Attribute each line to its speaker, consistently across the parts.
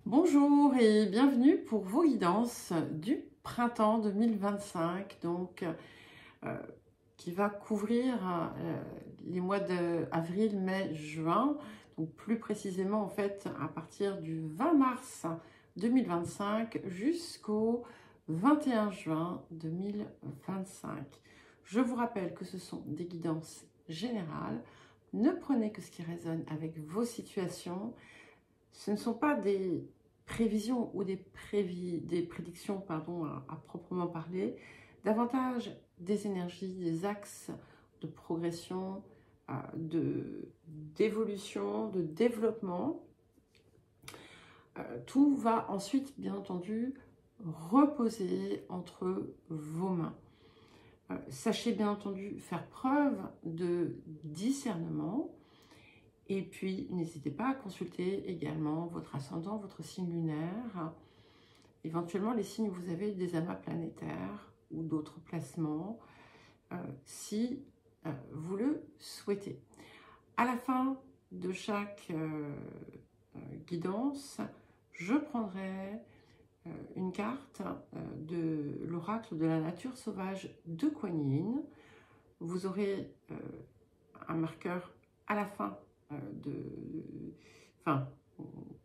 Speaker 1: Bonjour et bienvenue pour vos guidances du printemps 2025, qui va couvrir les mois d'avril, mai, juin, donc plus précisément en fait à partir du 20 mars 2025 jusqu'au 21 juin 2025. Je vous rappelle que ce sont des guidances générales. Ne prenez que ce qui résonne avec vos situations. Ce ne sont pas des prévisions ou des prédictions à proprement parler, davantage des énergies, des axes de progression, d'évolution, de développement. Tout va ensuite, bien entendu, reposer entre vos mains. Sachez bien entendu faire preuve de discernement. Et puis, n'hésitez pas à consulter également votre ascendant, votre signe lunaire, éventuellement les signes où vous avez des amas planétaires ou d'autres placements, si vous le souhaitez. À la fin de chaque guidance, je prendrai une carte de l'oracle de la nature sauvage de Kuan Yin. Vous aurez un marqueur à la fin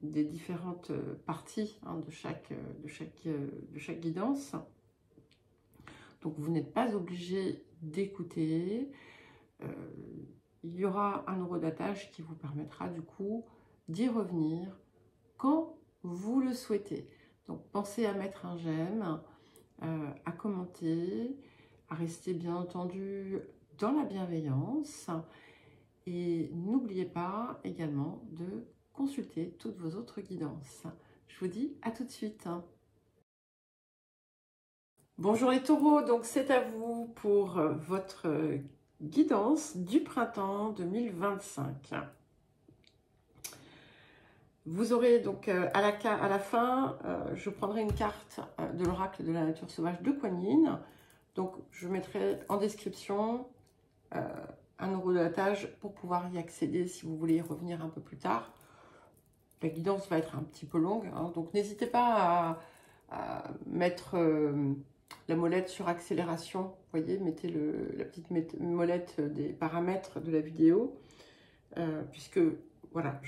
Speaker 1: des différentes parties de chaque guidance. Donc vous n'êtes pas obligé d'écouter. Il y aura un horodatage qui vous permettra du coup d'y revenir quand vous le souhaitez. Donc pensez à mettre un j'aime, à commenter, à rester bien entendu dans la bienveillance. Et n'oubliez pas également de consulter toutes vos autres guidances. Je vous dis à tout de suite. Bonjour les taureaux, donc c'est à vous pour votre guidance du printemps 2025. Vous aurez donc à la fin, je prendrai une carte de l'oracle de la nature sauvage de Kuan Yin. Donc je mettrai en description un horodatage pour pouvoir y accéder si vous voulez y revenir un peu plus tard. La guidance va être un petit peu longue, donc n'hésitez pas à mettre la molette sur accélération. Vous voyez, mettez la petite molette des paramètres de la vidéo, puisque voilà,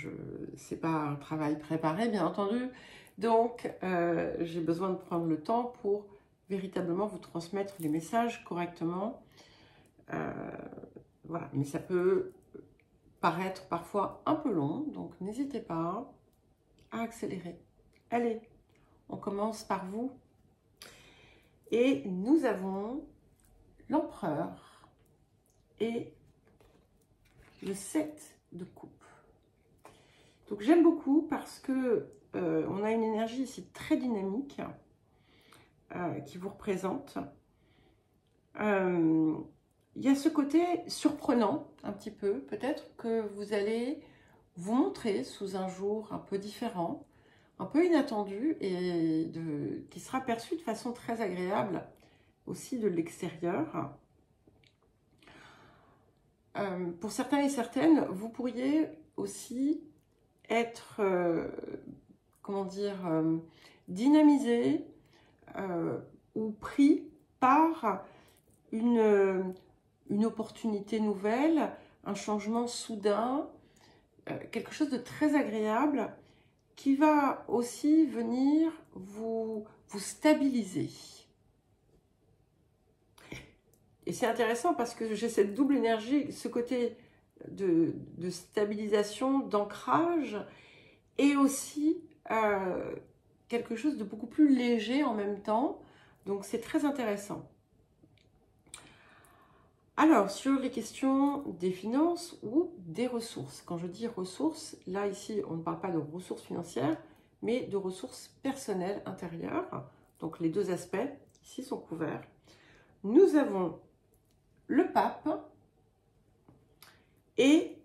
Speaker 1: c'est pas un travail préparé, bien entendu. Donc, j'ai besoin de prendre le temps pour véritablement vous transmettre les messages correctement. Voilà, mais ça peut paraître parfois un peu long, donc n'hésitez pas à accélérer. Allez, on commence par vous. Et nous avons l'empereur et le 7 de coupe. Donc j'aime beaucoup parce que on a une énergie ici très dynamique qui vous représente. Il y a ce côté surprenant, un petit peu, peut-être que vous allez vous montrer sous un jour un peu différent, un peu inattendu et qui sera perçu de façon très agréable aussi de l'extérieur. Pour certains et certaines, vous pourriez aussi être, comment dire, dynamisé ou pris par une opportunité nouvelle, un changement soudain, quelque chose de très agréable qui va aussi venir vous stabiliser. Et c'est intéressant parce que j'ai cette double énergie, ce côté de stabilisation, d'ancrage, et aussi quelque chose de beaucoup plus léger en même temps. Donc c'est très intéressant. Alors, sur les questions des finances ou des ressources. Quand je dis ressources, là, ici, on ne parle pas de ressources financières, mais de ressources personnelles intérieures. Donc, les deux aspects, ici, sont couverts. Nous avons le pape et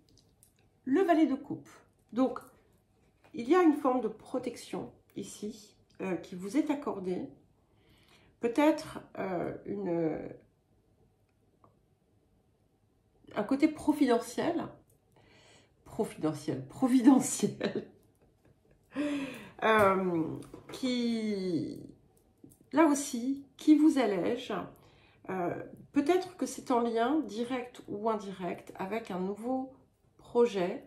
Speaker 1: le valet de coupe. Donc, il y a une forme de protection ici qui vous est accordée. Peut-être un côté providentiel, qui, là aussi, qui vous allège. Peut-être que c'est en lien direct ou indirect avec un nouveau projet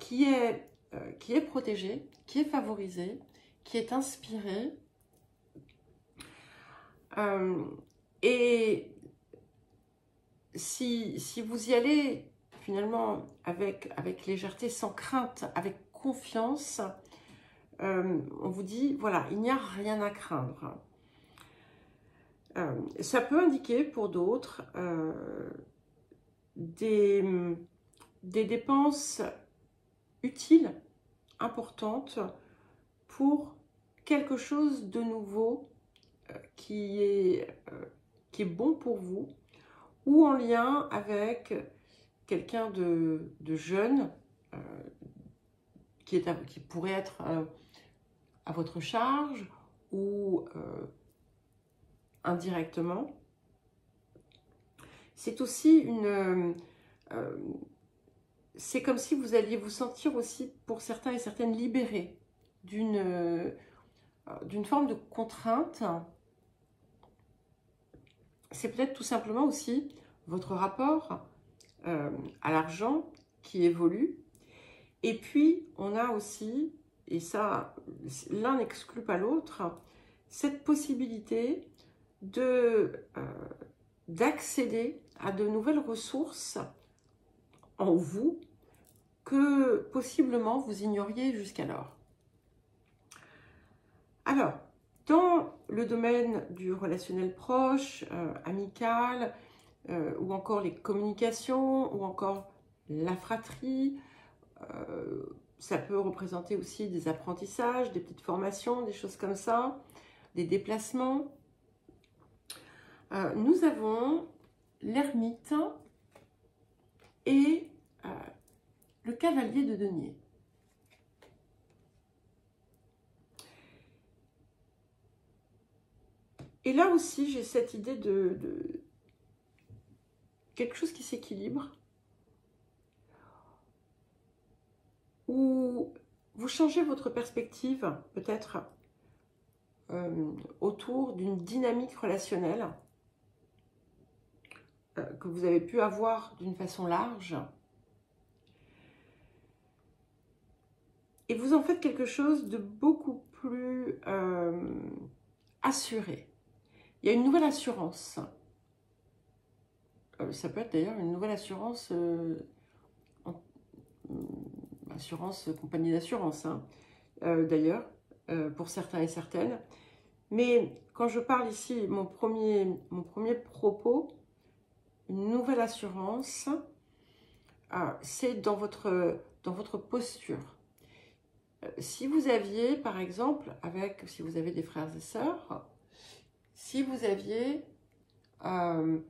Speaker 1: qui est protégé, qui est favorisé, qui est inspiré. Et si vous y allez finalement avec légèreté, sans crainte, avec confiance, on vous dit, voilà, il n'y a rien à craindre. Ça peut indiquer pour d'autres des dépenses utiles, importantes, pour quelque chose de nouveau qui est bon pour vous, ou en lien avec quelqu'un de jeune qui pourrait être à votre charge ou indirectement. C'est aussi c'est comme si vous alliez vous sentir aussi, pour certains et certaines, libérés d'une forme de contrainte. C'est peut-être tout simplement aussi votre rapport à l'argent qui évolue. Et puis, on a aussi, et ça, l'un n'exclut pas l'autre, cette possibilité d'accéder à de nouvelles ressources en vous que possiblement vous ignoriez jusqu'alors. Alors, dans le domaine du relationnel proche, amical, ou encore les communications, ou encore la fratrie, ça peut représenter aussi des apprentissages, des petites formations, des choses comme ça, des déplacements. Nous avons l'ermite et le cavalier de denier. Et là aussi, j'ai cette idée de quelque chose qui s'équilibre, où vous changez votre perspective, peut-être, autour d'une dynamique relationnelle que vous avez pu avoir d'une façon large. Et vous en faites quelque chose de beaucoup plus assuré. Il y a une nouvelle assurance. Ça peut être d'ailleurs une nouvelle assurance, assurance, compagnie d'assurance, hein, d'ailleurs, pour certains et certaines. Mais quand je parle ici, mon premier propos, une nouvelle assurance, c'est dans votre posture. Si vous aviez, par exemple, si vous avez des frères et sœurs, si vous aviez un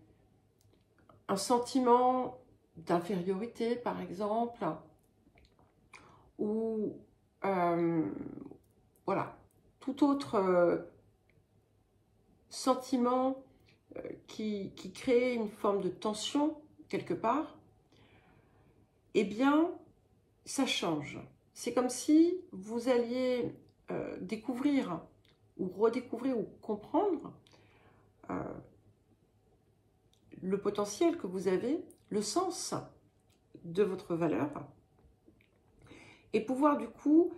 Speaker 1: sentiment d'infériorité, par exemple, ou voilà, tout autre sentiment qui crée une forme de tension quelque part, eh bien, ça change. C'est comme si vous alliez découvrir ou redécouvrir ou comprendre le potentiel que vous avez, le sens de votre valeur, et pouvoir du coup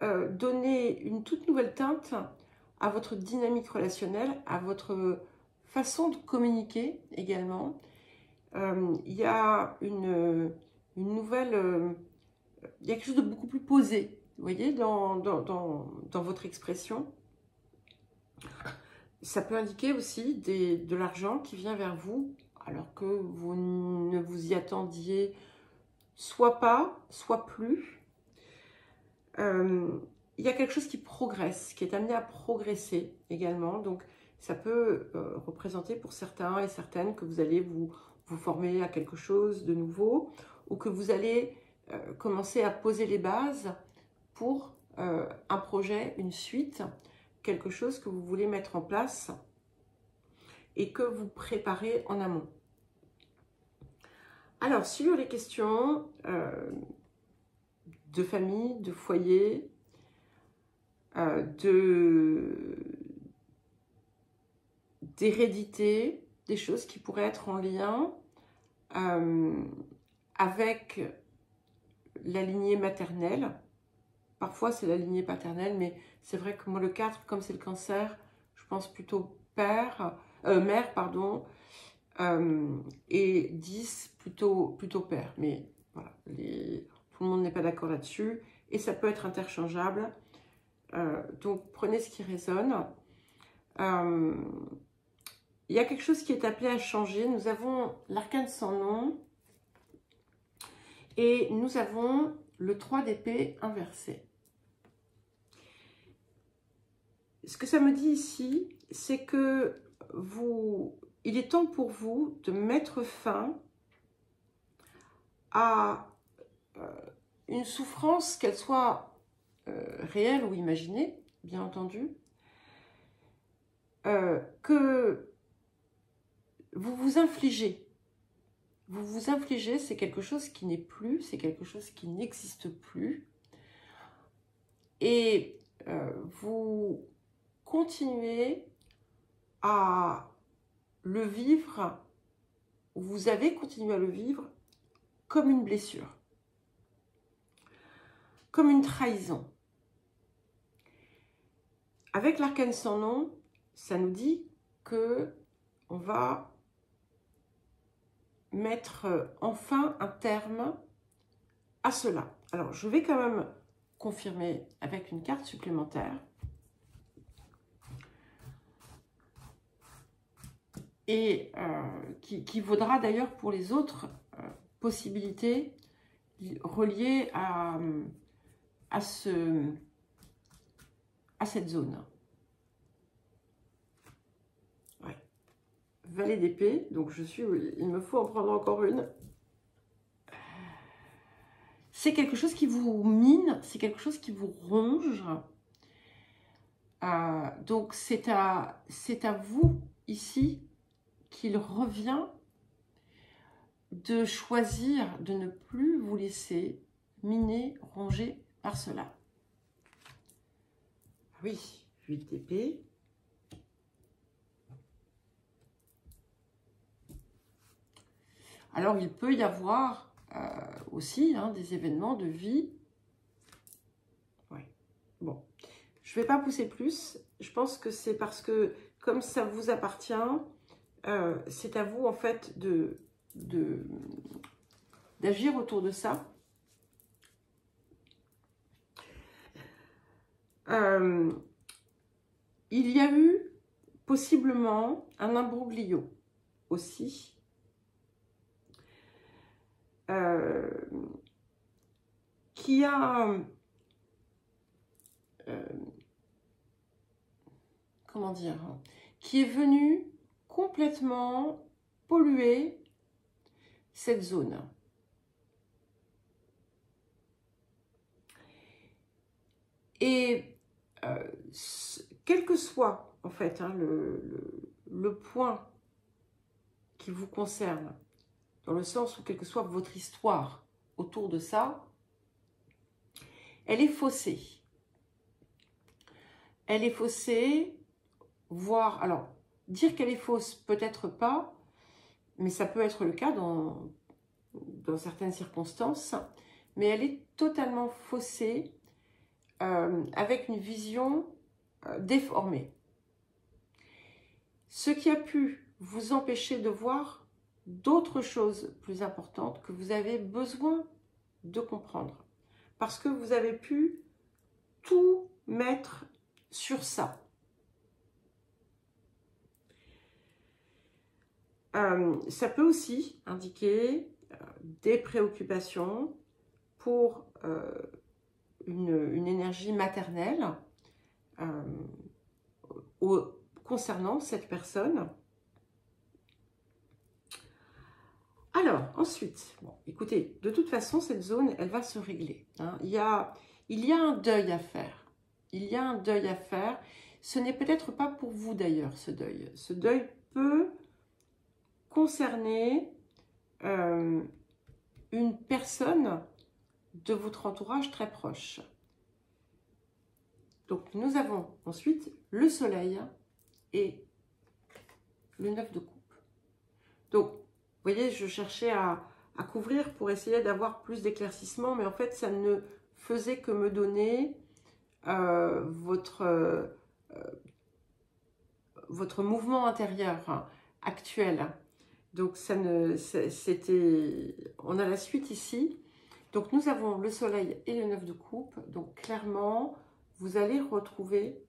Speaker 1: donner une toute nouvelle teinte à votre dynamique relationnelle, à votre façon de communiquer également. Il y a une nouvelle... il y a quelque chose de beaucoup plus posé, vous voyez, dans votre expression. Ça peut indiquer aussi de l'argent qui vient vers vous, alors que vous ne vous y attendiez soit pas, soit plus. Il y a quelque chose qui progresse, qui est amené à progresser également. Donc, ça peut représenter pour certains et certaines que vous allez vous former à quelque chose de nouveau, ou que vous allez commencer à poser les bases pour un projet, une suite, quelque chose que vous voulez mettre en place et que vous préparez en amont. Alors, sur les questions de famille, de foyer, d'hérédité, des choses qui pourraient être en lien avec la lignée maternelle. Parfois, c'est la lignée paternelle, mais c'est vrai que moi, le 4, comme c'est le cancer, je pense plutôt mère, pardon, et 10, plutôt père. Mais voilà, tout le monde n'est pas d'accord là-dessus, et ça peut être interchangeable. Donc, prenez ce qui résonne. Il y a quelque chose qui est appelé à changer. Nous avons l'arcane sans nom, et nous avons le 3 d'épée inversé. Ce que ça me dit ici, c'est que il est temps pour vous de mettre fin à une souffrance, qu'elle soit réelle ou imaginée, bien entendu, que vous vous infligez. Vous vous infligez, c'est quelque chose qui n'est plus, c'est quelque chose qui n'existe plus. Et vous continuez à le vivre, vous avez continué à le vivre comme une blessure, comme une trahison. Avec l'arcane sans nom, ça nous dit que on va mettre enfin un terme à cela. Alors, je vais quand même confirmer avec une carte supplémentaire. Et qui vaudra d'ailleurs pour les autres possibilités reliées à cette zone. Ouais. Valet d'épée, donc il me faut en prendre encore une. C'est quelque chose qui vous mine, c'est quelque chose qui vous ronge. Donc c'est à vous ici qu'il revient de choisir de ne plus vous laisser miner, ronger par cela. Oui, 8 d'épée. Alors, il peut y avoir aussi des événements de vie. Ouais. Bon, je ne vais pas pousser plus. Je pense que c'est parce que, comme ça vous appartient, c'est à vous, en fait, d'agir autour de ça. Il y a eu possiblement un imbroglio aussi. Qui a comment dire, qui est venu complètement polluer cette zone. Et quel que soit en fait le point qui vous concerne, dans le sens où quelle que soit votre histoire autour de ça, elle est faussée. Elle est faussée, voire, alors, dire qu'elle est fausse, peut-être pas, mais ça peut être le cas dans certaines circonstances, mais elle est totalement faussée, avec une vision déformée. Ce qui a pu vous empêcher de voir d'autres choses plus importantes que vous avez besoin de comprendre. Parce que vous avez pu tout mettre sur ça. Ça peut aussi indiquer des préoccupations pour une énergie maternelle concernant cette personne. Alors, ensuite, bon, écoutez, de toute façon, cette zone, elle va se régler. Hein. Il y a un deuil à faire. Il y a un deuil à faire. Ce n'est peut-être pas pour vous d'ailleurs, ce deuil. Ce deuil peut concerner une personne de votre entourage très proche. Donc, nous avons ensuite le soleil et le 9 de coupe. Donc, vous voyez, je cherchais à couvrir pour essayer d'avoir plus d'éclaircissement, mais en fait, ça ne faisait que me donner votre mouvement intérieur actuel. Donc, on a la suite ici. Donc, nous avons le soleil et le 9 de coupe. Donc, clairement, vous allez retrouver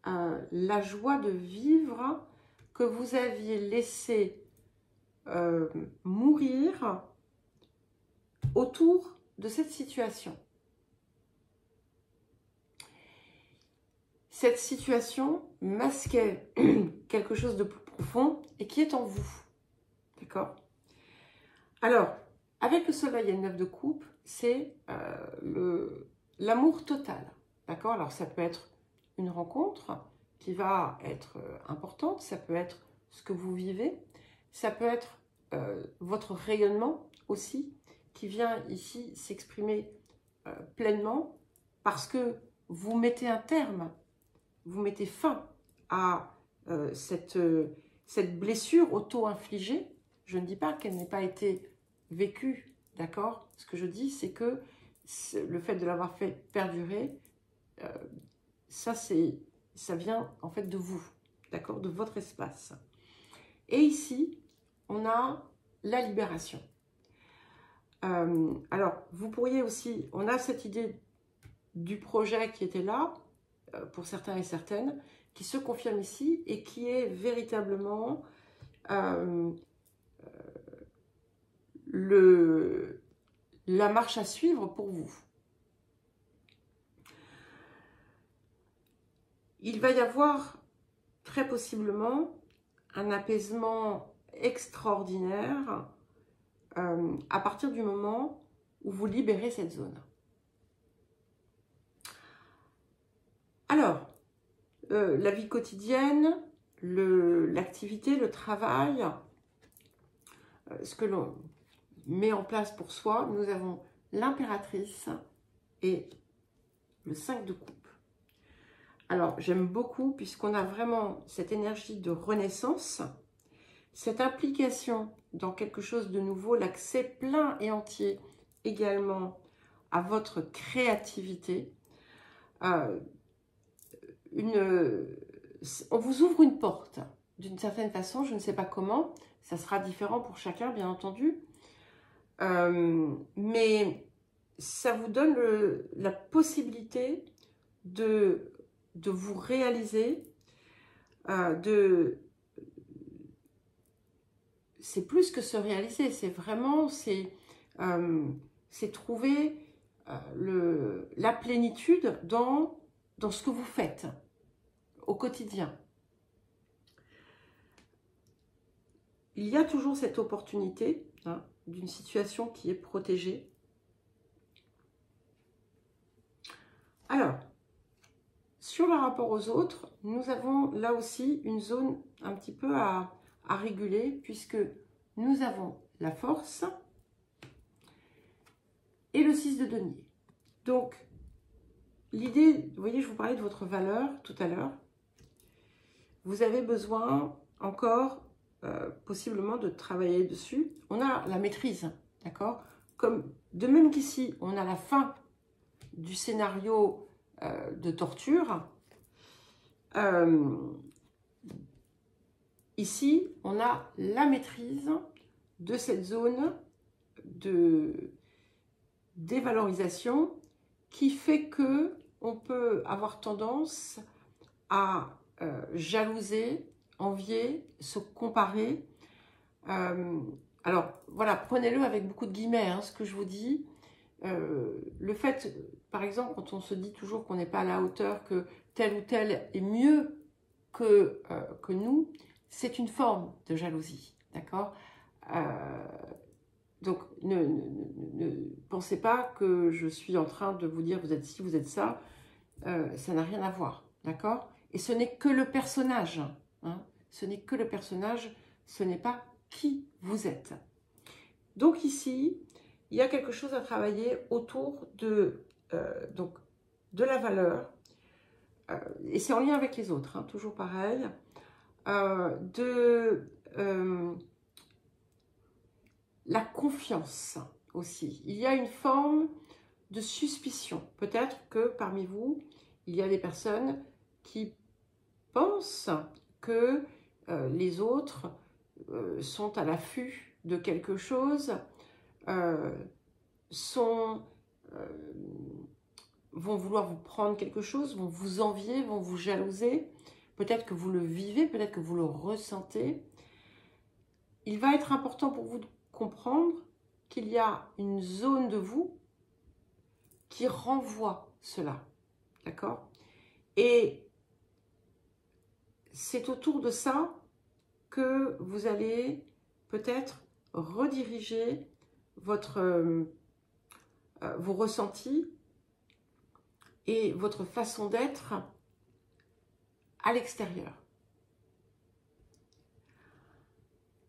Speaker 1: la joie de vivre que vous aviez laissé mourir autour de cette situation. Cette situation masquait quelque chose de plus profond et qui est en vous. D'accord? Alors, avec le soleil et le 9 de coupe, c'est l'amour total. D'accord? Alors, ça peut être une rencontre qui va être importante, ça peut être ce que vous vivez, ça peut être votre rayonnement aussi, qui vient ici s'exprimer pleinement parce que vous mettez un terme, vous mettez fin à cette blessure auto-infligée. Je ne dis pas qu'elle n'ait pas été vécue, d'accord? Ce que je dis, c'est que le fait de l'avoir fait perdurer, ça vient en fait de vous, d'accord? De votre espace. Et ici, on a la libération. Alors, vous pourriez aussi, on a cette idée du projet qui était là, pour certains et certaines, qui se confirme ici et qui est véritablement la marche à suivre pour vous. Il va y avoir très possiblement un apaisement extraordinaire à partir du moment où vous libérez cette zone. Alors, la vie quotidienne, l'activité, le travail, ce que l'on met en place pour soi, nous avons l'impératrice et le 5 de coupe. Alors, j'aime beaucoup puisqu'on a vraiment cette énergie de renaissance, cette implication dans quelque chose de nouveau, l'accès plein et entier également à votre créativité. On vous ouvre une porte d'une certaine façon, je ne sais pas comment, ça sera différent pour chacun bien entendu, mais ça vous donne la possibilité de vous réaliser, c'est plus que se réaliser, c'est vraiment, c'est trouver la plénitude dans ce que vous faites au quotidien. Il y a toujours cette opportunité d'une situation qui est protégée. Alors, sur le rapport aux autres, nous avons là aussi une zone un petit peu à réguler puisque nous avons la force et le 6 de denier. Donc, l'idée, vous voyez, je vous parlais de votre valeur tout à l'heure. Vous avez besoin encore possiblement de travailler dessus. On a la maîtrise, d'accord? Comme de même qu'ici, on a la fin du scénario de torture. Ici, on a la maîtrise de cette zone de dévalorisation qui fait que on peut avoir tendance à jalouser, envier, se comparer. Alors, voilà, prenez-le avec beaucoup de guillemets, ce que je vous dis. Le fait, par exemple, quand on se dit toujours qu'on n'est pas à la hauteur, que tel ou tel est mieux que nous, c'est une forme de jalousie, d'accord? Donc, ne pensez pas que je suis en train de vous dire vous êtes ci, vous êtes ça. Ça n'a rien à voir, d'accord? Et ce n'est que le personnage. Ce n'est que le personnage, ce n'est pas qui vous êtes. Donc ici, il y a quelque chose à travailler autour de la valeur, et c'est en lien avec les autres, hein, toujours pareil, de la confiance aussi. Il y a une forme de suspicion. Peut-être que parmi vous, il y a des personnes qui pensent que les autres sont à l'affût de quelque chose, vont vouloir vous prendre quelque chose, vont vous envier, vont vous jalouser. Peut-être que vous le vivez, peut-être que vous le ressentez. Il va être important pour vous de comprendre qu'il y a une zone de vous qui renvoie cela. D'accord? Et c'est autour de ça que vous allez peut-être rediriger vos ressentis et votre façon d'être à l'extérieur.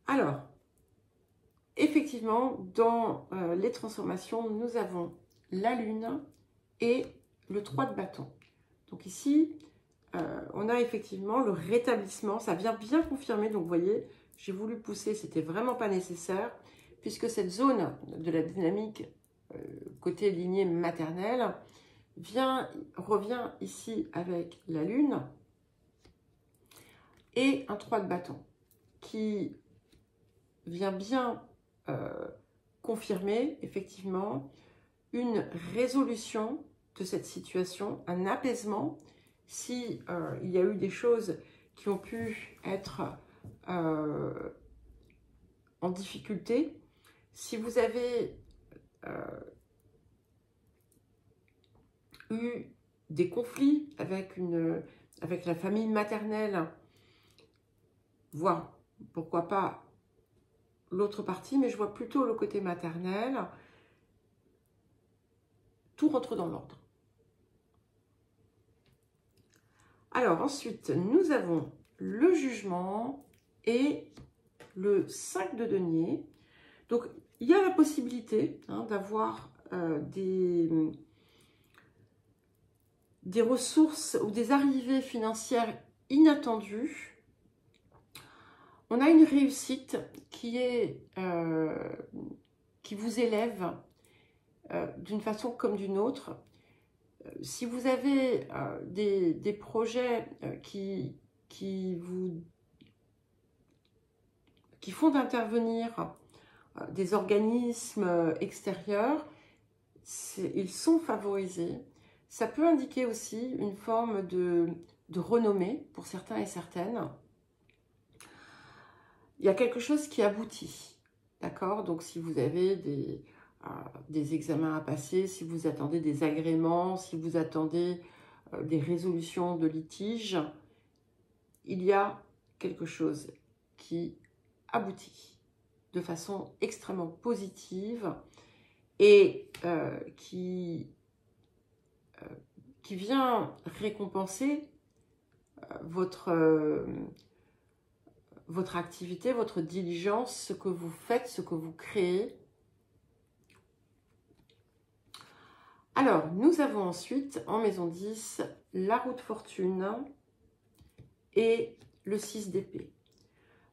Speaker 1: Alors, effectivement, dans les transformations, nous avons la lune et le 3 de bâton. Donc ici, on a effectivement le rétablissement, ça vient bien confirmer. Donc vous voyez, j'ai voulu pousser, c'était vraiment pas nécessaire, puisque cette zone de la dynamique côté lignée maternelle revient ici avec la lune et un 3 de bâton qui vient bien confirmer effectivement une résolution de cette situation, un apaisement. Si il y a eu des choses qui ont pu être en difficulté, si vous avez eu des conflits avec la famille maternelle, voire pourquoi pas l'autre partie, mais je vois plutôt le côté maternel, tout rentre dans l'ordre. Alors ensuite, nous avons le jugement et le 5 de denier. Donc, il y a la possibilité d'avoir des ressources ou des arrivées financières inattendues. On a une réussite qui vous élève d'une façon comme d'une autre. Si vous avez des projets qui font intervenir des organismes extérieurs, ils sont favorisés. Ça peut indiquer aussi une forme de renommée pour certains et certaines. Il y a quelque chose qui aboutit, d'accord? Donc si vous avez des examens à passer, si vous attendez des agréments, si vous attendez des résolutions de litiges, il y a quelque chose qui aboutit de façon extrêmement positive et qui vient récompenser votre activité, votre diligence, ce que vous faites, ce que vous créez. Alors, nous avons ensuite, en maison 10, la roue de fortune et le 6 d'épée.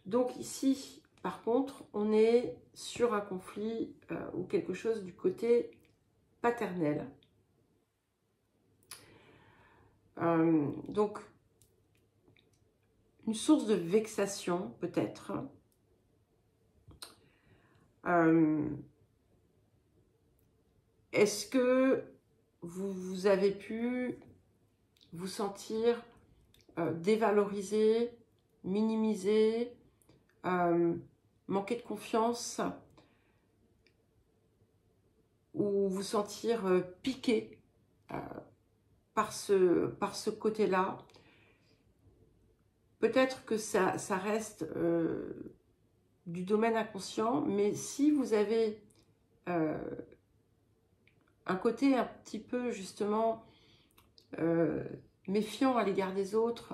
Speaker 1: Donc ici, par contre, on est sur un conflit ou quelque chose du côté paternel. Donc, une source de vexation, peut-être. Est-ce que vous avez pu vous sentir dévalorisé, minimisé, manquer de confiance ou vous sentir piqué par ce côté-là? Peut-être que ça reste du domaine inconscient, mais si vous avez un côté un petit peu justement méfiant à l'égard des autres,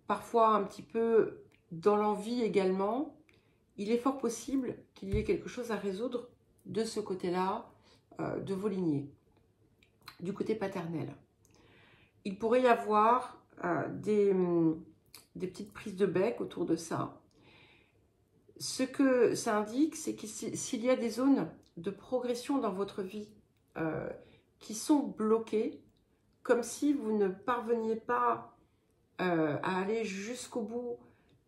Speaker 1: parfois un petit peu dans l'envie également, il est fort possible qu'il y ait quelque chose à résoudre de ce côté-là de vos lignées, du côté paternel. il pourrait y avoir des petites prises de bec autour de ça. Ce que ça indique, c'est que s'il y a des zones de progression dans votre vie qui sont bloquées, comme si vous ne parveniez pas à aller jusqu'au bout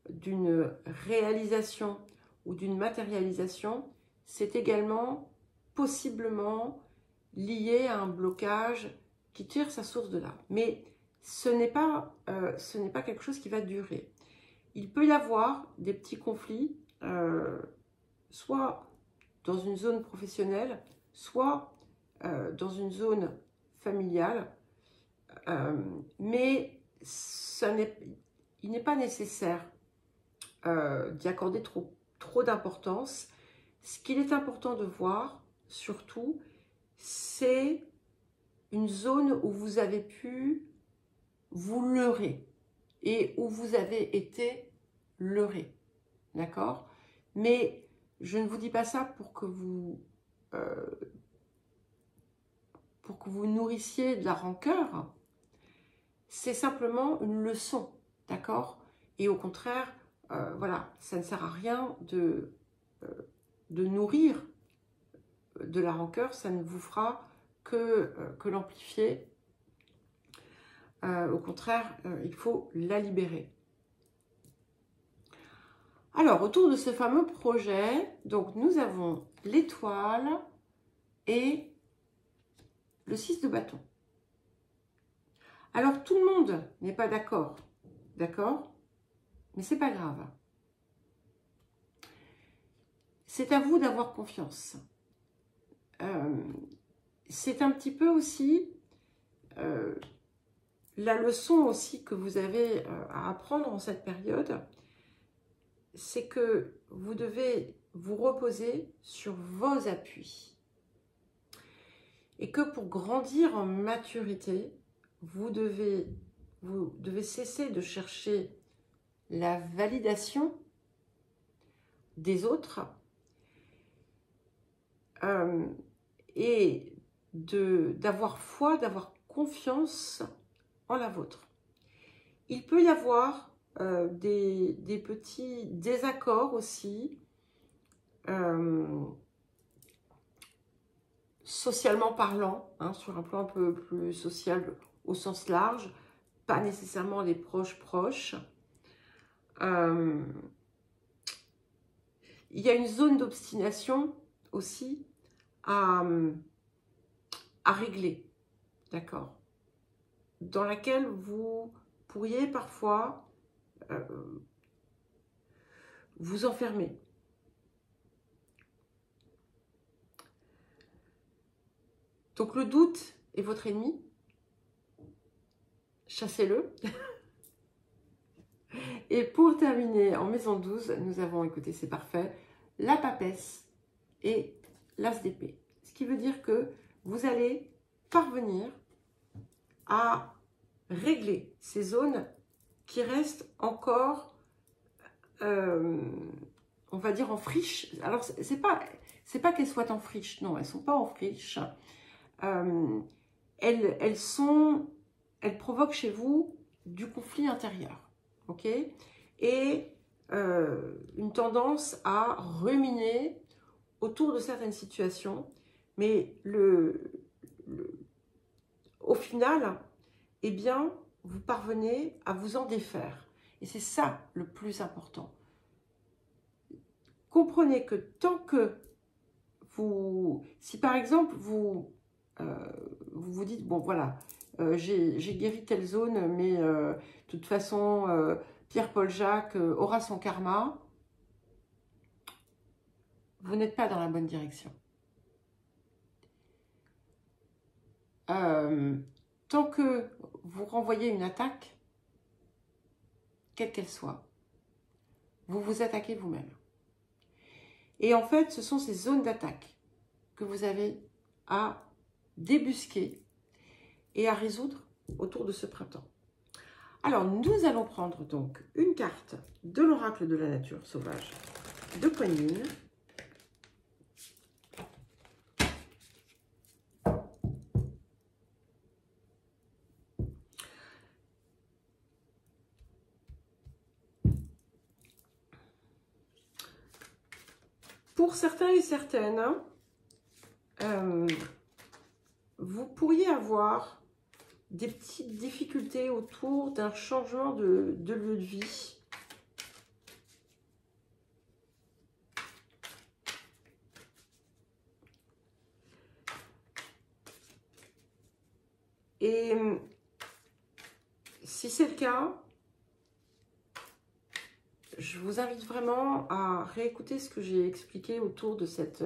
Speaker 1: d'une réalisation ou d'une matérialisation, c'est également possiblement lié à un blocage qui tire sa source de là. Mais ce n'est pas quelque chose qui va durer. Il peut y avoir des petits conflits, soit dans une zone professionnelle, soit dans une zone familiale, mais il n'est pas nécessaire d'y accorder trop d'importance. Ce qu'il est important de voir, surtout, c'est une zone où vous avez pu vous leurrer et où vous avez été leurré. D'accord? Mais je ne vous dis pas ça pour que vous nourrissiez de la rancœur. C'est simplement une leçon. D'accord? Et au contraire, voilà, ça ne sert à rien de nourrir de la rancœur, ça ne vous fera que l'amplifier. Au contraire, il faut la libérer. Alors, autour de ce fameux projet, donc nous avons l'étoile et le 6 de bâton. Alors, tout le monde n'est pas d'accord, mais c'est pas grave. C'est à vous d'avoir confiance. C'est un petit peu aussi la leçon aussi que vous avez à apprendre en cette période, c'est que vous devez vous reposer sur vos appuis. Et que pour grandir en maturité, vous devez cesser de chercher la validation des autres et d'avoir foi, d'avoir confiance en la vôtre. Il peut y avoir des petits désaccords aussi, socialement parlant, hein, sur un plan un peu plus social au sens large, pas nécessairement les proches. Il y a une zone d'obstination aussi à régler, d'accord, dans laquelle vous pourriez parfois vous enfermer. Donc le doute est votre ennemi, chassez-le. Et pour terminer, en maison 12, nous avons, écoutez, c'est parfait, la papesse et l'as d'épée. Ce qui veut dire que vous allez parvenir à régler ces zones qui restent encore, on va dire, en friche. Alors, c'est pas qu'elles soient en friche, non, elles ne sont pas en friche. Elles provoquent chez vous du conflit intérieur, ok? Et une tendance à ruminer autour de certaines situations, mais au final, eh bien, vous parvenez à vous en défaire. Et c'est ça le plus important. Comprenez que tant que si par exemple vous vous dites, bon voilà, j'ai guéri telle zone, mais de toute façon, Pierre-Paul Jacques aura son karma, vous n'êtes pas dans la bonne direction. Tant que vous renvoyez une attaque, quelle qu'elle soit, vous vous attaquez vous-même. Et en fait, ce sont ces zones d'attaque que vous avez à débusquer et à résoudre autour de ce printemps. Alors, nous allons prendre donc une carte de l'oracle de la nature sauvage de Kuan Yin. Pour certains et certaines, vous pourriez avoir des petites difficultés autour d'un changement de lieu de vie. Et si c'est le cas, je vous invite vraiment à réécouter ce que j'ai expliqué autour de cette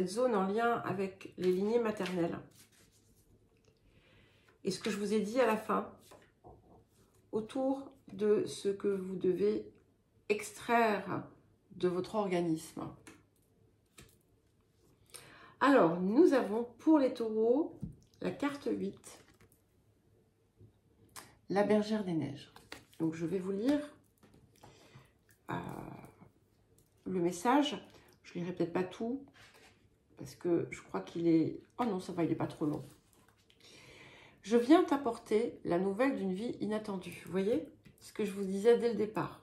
Speaker 1: zone en lien avec les lignées maternelles. Et ce que je vous ai dit à la fin, autour de ce que vous devez extraire de votre organisme. Alors, nous avons pour les taureaux la carte 8, la bergère des neiges. Donc, je vais vous lire le message. Je ne lirai peut-être pas tout, parce que je crois qu'il est... Oh non, ça va, il n'est pas trop long. Je viens t'apporter la nouvelle d'une vie inattendue. Vous voyez ce que je vous disais dès le départ.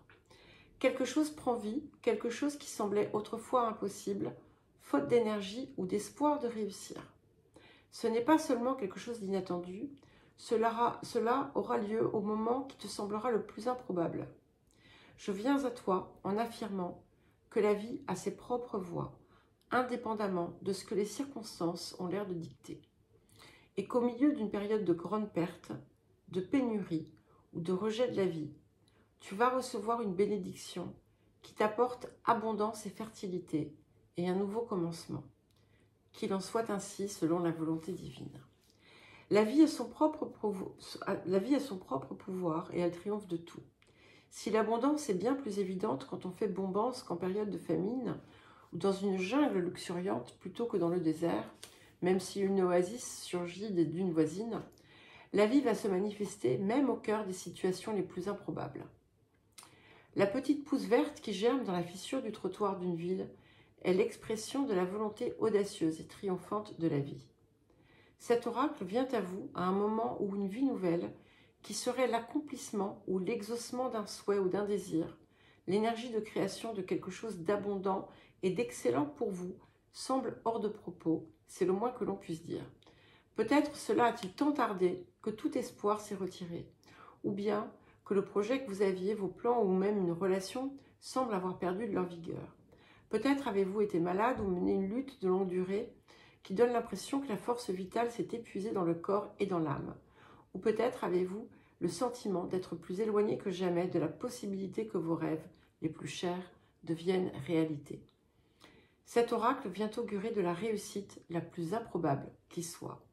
Speaker 1: Quelque chose prend vie, quelque chose qui semblait autrefois impossible, faute d'énergie ou d'espoir de réussir. Ce n'est pas seulement quelque chose d'inattendu, cela aura lieu au moment qui te semblera le plus improbable. Je viens à toi en affirmant que la vie a ses propres voies, indépendamment de ce que les circonstances ont l'air de dicter. Et qu'au milieu d'une période de grande perte, de pénurie ou de rejet de la vie, tu vas recevoir une bénédiction qui t'apporte abondance et fertilité et un nouveau commencement. Qu'il en soit ainsi selon la volonté divine. La vie a son propre pouvoir et elle triomphe de tout. Si l'abondance est bien plus évidente quand on fait bombance qu'en période de famine ou dans une jungle luxuriante plutôt que dans le désert, même si une oasis surgit des dunes voisines, la vie va se manifester même au cœur des situations les plus improbables. La petite pousse verte qui germe dans la fissure du trottoir d'une ville est l'expression de la volonté audacieuse et triomphante de la vie. Cet oracle vient à vous à un moment où une vie nouvelle, qui serait l'accomplissement ou l'exaucement d'un souhait ou d'un désir, l'énergie de création de quelque chose d'abondant et d'excellent pour vous, semble hors de propos, c'est le moins que l'on puisse dire. Peut-être cela a-t-il tant tardé que tout espoir s'est retiré, ou bien que le projet que vous aviez, vos plans ou même une relation semblent avoir perdu de leur vigueur. Peut-être avez-vous été malade ou mené une lutte de longue durée qui donne l'impression que la force vitale s'est épuisée dans le corps et dans l'âme. Ou peut-être avez-vous le sentiment d'être plus éloigné que jamais de la possibilité que vos rêves les plus chers deviennent réalité. Cet oracle vient augurer de la réussite la plus improbable qui soit.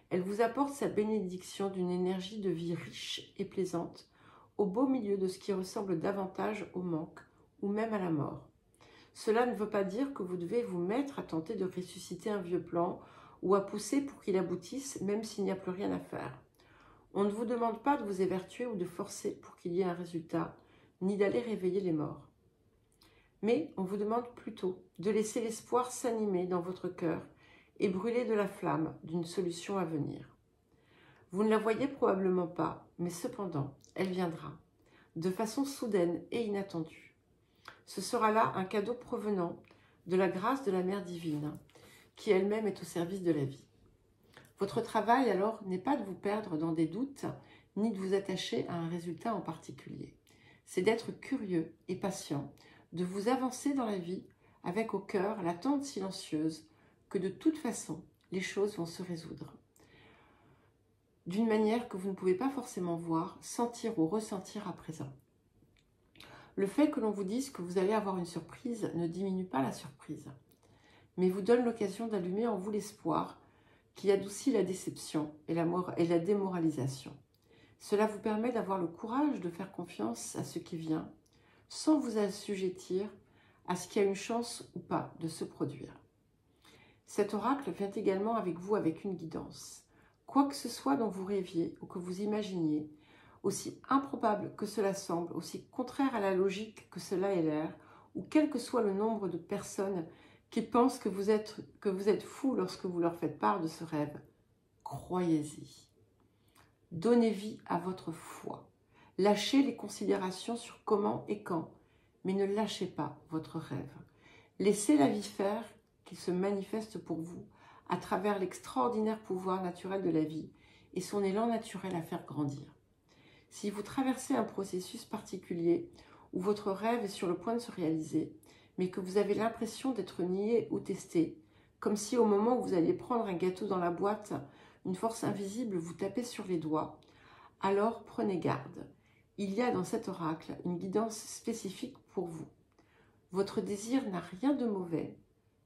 Speaker 1: Elle vous apporte sa bénédiction d'une énergie de vie riche et plaisante, au beau milieu de ce qui ressemble davantage au manque ou même à la mort. Cela ne veut pas dire que vous devez vous mettre à tenter de ressusciter un vieux plan ou à pousser pour qu'il aboutisse même s'il n'y a plus rien à faire. On ne vous demande pas de vous évertuer ou de forcer pour qu'il y ait un résultat, ni d'aller réveiller les morts. Mais on vous demande plutôt de laisser l'espoir s'animer dans votre cœur et brûler de la flamme d'une solution à venir. Vous ne la voyez probablement pas, mais cependant, elle viendra, de façon soudaine et inattendue. Ce sera là un cadeau provenant de la grâce de la Mère divine, qui elle-même est au service de la vie. Votre travail alors n'est pas de vous perdre dans des doutes, ni de vous attacher à un résultat en particulier. C'est d'être curieux et patient, de vous avancer dans la vie avec au cœur l'attente silencieuse que de toute façon, les choses vont se résoudre. D'une manière que vous ne pouvez pas forcément voir, sentir ou ressentir à présent. Le fait que l'on vous dise que vous allez avoir une surprise ne diminue pas la surprise, mais vous donne l'occasion d'allumer en vous l'espoir qui adoucit la déception et la démoralisation. Cela vous permet d'avoir le courage de faire confiance à ce qui vient, sans vous assujettir à ce qui a une chance ou pas de se produire. Cet oracle vient également avec vous avec une guidance. Quoi que ce soit dont vous rêviez ou que vous imaginiez, aussi improbable que cela semble, aussi contraire à la logique que cela ait l'air, ou quel que soit le nombre de personnes qui pensent que vous êtes fou lorsque vous leur faites part de ce rêve, croyez-y. Donnez vie à votre foi. Lâchez les considérations sur comment et quand, mais ne lâchez pas votre rêve. Laissez la vie faire, qu'il se manifeste pour vous à travers l'extraordinaire pouvoir naturel de la vie et son élan naturel à faire grandir. Si vous traversez un processus particulier où votre rêve est sur le point de se réaliser, mais que vous avez l'impression d'être nié ou testé, comme si au moment où vous alliez prendre un gâteau dans la boîte, une force invisible vous tapait sur les doigts, alors prenez garde. Il y a dans cet oracle une guidance spécifique pour vous. Votre désir n'a rien de mauvais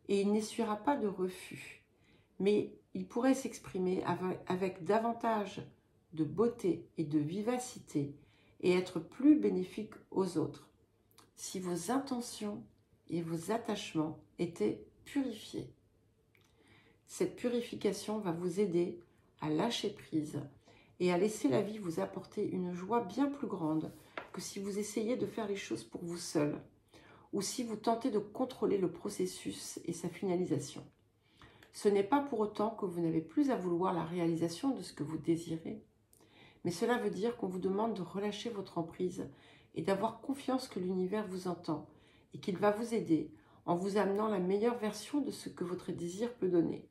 Speaker 1: et il n'essuiera pas de refus, mais il pourrait s'exprimer avec davantage de beauté et de vivacité et être plus bénéfique aux autres si vos intentions et vos attachements étaient purifiés. Cette purification va vous aider à lâcher prise et à laisser la vie vous apporter une joie bien plus grande que si vous essayez de faire les choses pour vous seul ou si vous tentez de contrôler le processus et sa finalisation. Ce n'est pas pour autant que vous n'avez plus à vouloir la réalisation de ce que vous désirez, mais cela veut dire qu'on vous demande de relâcher votre emprise et d'avoir confiance que l'univers vous entend et qu'il va vous aider en vous amenant la meilleure version de ce que votre désir peut donner.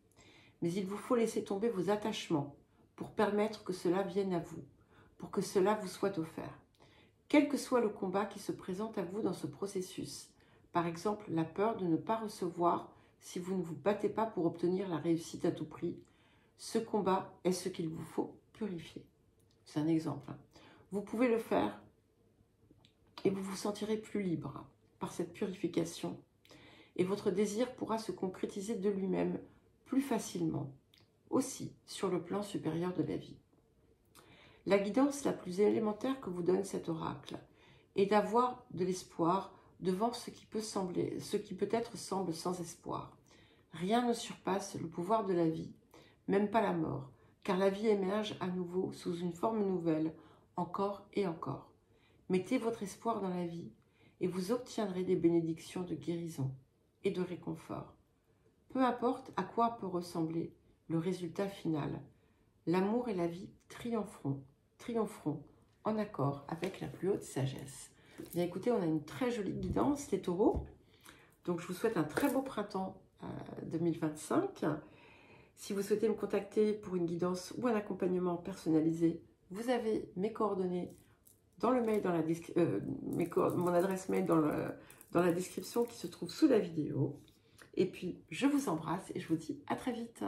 Speaker 1: Mais il vous faut laisser tomber vos attachements pour permettre que cela vienne à vous, pour que cela vous soit offert. Quel que soit le combat qui se présente à vous dans ce processus, par exemple la peur de ne pas recevoir si vous ne vous battez pas pour obtenir la réussite à tout prix, ce combat est ce qu'il vous faut purifier. C'est un exemple. Vous pouvez le faire et vous vous sentirez plus libre par cette purification et votre désir pourra se concrétiser de lui-même plus facilement, aussi sur le plan supérieur de la vie. La guidance la plus élémentaire que vous donne cet oracle est d'avoir de l'espoir devant ce qui peut-être semble sans espoir. Rien ne surpasse le pouvoir de la vie, même pas la mort, car la vie émerge à nouveau sous une forme nouvelle, encore et encore. Mettez votre espoir dans la vie et vous obtiendrez des bénédictions de guérison et de réconfort. Peu importe à quoi peut ressembler le résultat final, l'amour et la vie triompheront en accord avec la plus haute sagesse. Bien écoutez, on a une très jolie guidance, les taureaux. Donc je vous souhaite un très beau printemps 2025. Si vous souhaitez me contacter pour une guidance ou un accompagnement personnalisé, vous avez mes coordonnées dans le mail, mon adresse mail dans la description qui se trouve sous la vidéo. Et puis, je vous embrasse et je vous dis à très vite.